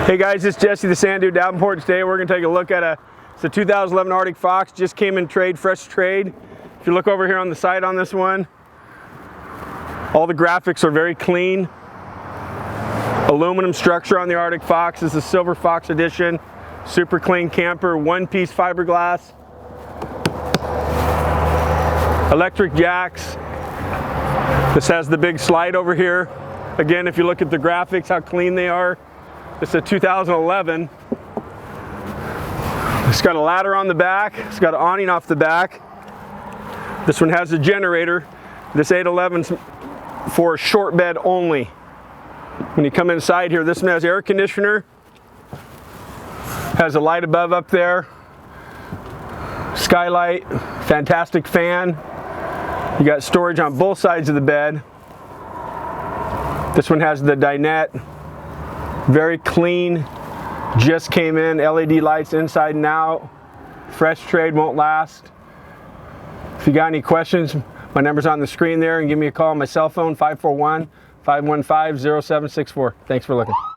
Hey guys, it's Jesse.Davenport. Today we're going to take a look at it's a 2011 Arctic Fox. Just came in trade, fresh trade. If you look over here on the side on this one, all the graphics are very clean. Aluminum structure on the Arctic Fox. This is a Silver Fox edition. Super clean camper, one-piece fiberglass. Electric jacks. This has the big slide over here. Again, if you look at the graphics, how clean they are. It's a 2011. It's got a ladder on the back. It's got an awning off the back. This one has a generator. This 811's for a short bed only. When you come inside here, this one has air conditioner. Has a light above up there. Skylight, fantastic fan. You got storage on both sides of the bed. This one has the dinette. Very clean, just came in, LED lights inside and out, fresh trade, won't last. If you got any questions, my number's on the screen there, and give me a call on my cell phone, 541-515-0764. Thanks for looking.